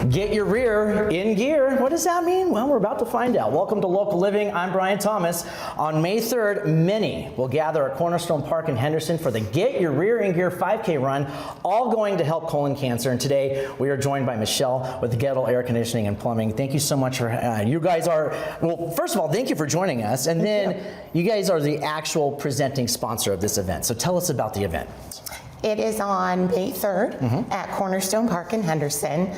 Get your rear in gear. What does that mean? Well, we're about to find out. Welcome to Local Living. I'm Brian Thomas. On May 3rd, many will gather at Cornerstone Park in Henderson for the Get Your Rear in Gear 5K run, all going to help colon cancer. And today we are joined by Michelle with Goettl Air Conditioning and Plumbing. Thank you so much for, you guys are, well, first of all, thank you for joining us. And then you guys are the actual presenting sponsor of this event. So tell us about the event. It is on May 3rd at Cornerstone Park in Henderson.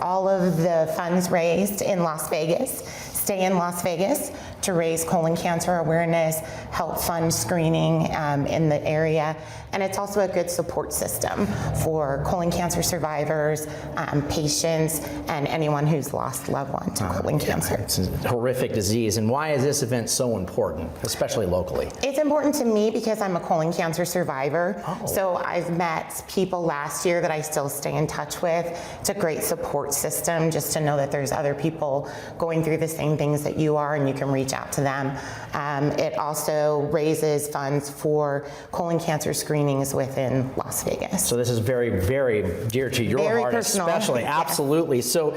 All of the funds raised in Las Vegas stay in Las Vegas to raise colon cancer awareness, help fund screening in the area, and it's also a good support system for colon cancer survivors, patients, and anyone who's lost a loved one to colon cancer. It's a horrific disease, and why is this event so important, especially locally? It's important to me because I'm a colon cancer survivor, so I've met people last year that I still stay in touch with. It's a great support system just to know that there's other people going through the same things that you are, and you can reach out to them. It also raises funds for colon cancer screenings within Las Vegas. So this is very, very dear to your heart, personal. Especially. Yes. Absolutely. So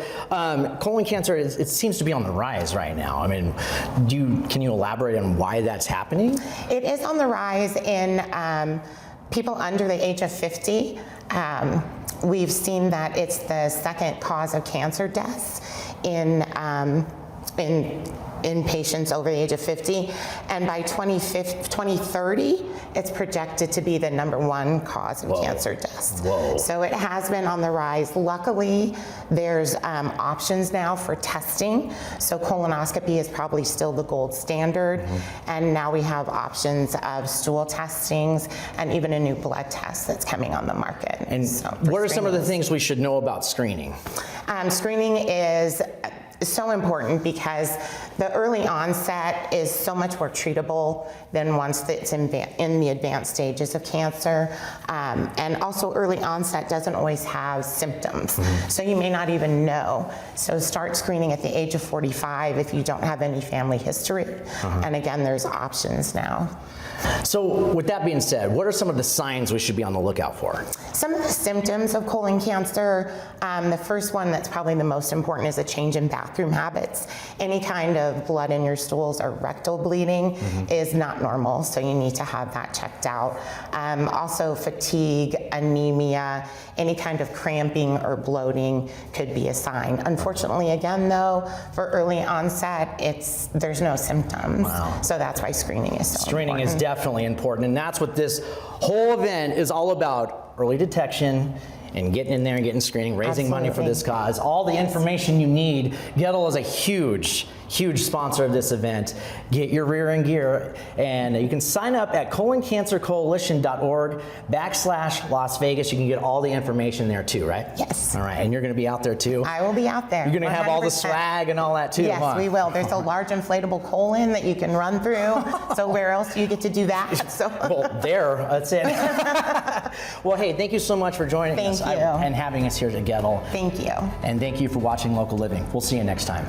colon cancer, it seems to be on the rise right now. I mean, can you elaborate on why that's happening? It is on the rise in people under the age of 50. We've seen that it's the second cause of cancer deaths in patients over the age of 50, and by 2030, it's projected to be the #1 cause of cancer deaths. So it has been on the rise. Luckily, there's options now for testing. So colonoscopy is probably still the gold standard, and now we have options of stool testings and even a new blood test that's coming on the market. And so what are some of the things we should know about screening? Screening is so important because the early onset is so much more treatable than once it's in the advanced stages of cancer. And also early onset doesn't always have symptoms. So you may not even know. So start screening at the age of 45 if you don't have any family history. And again, there's options now. So with that being said, what are some of the signs we should be on the lookout for? Some of the symptoms of colon cancer, the first one that's probably the most important is a change in bathroom habits. Any kind of blood in your stools or rectal bleeding is not normal, so you need to have that checked out. Also fatigue, anemia, any kind of cramping or bloating could be a sign. Unfortunately, again though, for early onset, there's no symptoms. So that's why screening is so important. Screening is definitely important, and that's what this whole event is all about: early detection and getting in there and getting screening, raising money for this cause. All the information you need. Goettl is a huge sponsor of this event. Get your rear in gear, and you can sign up at coloncancercoalition.org/Las Vegas. You can get all the information there too, right? Yes. All right, and you're going to be out there too? I will be out there. You're going to have all the swag and all that too, Yes, we will. There's a large inflatable colon that you can run through. So where else do you get to do that? So. Well, that's it. Well, hey, thank you so much for joining us Thank you. and having us here at Goettl. Thank you. And thank you for watching Local Living. We'll see you next time.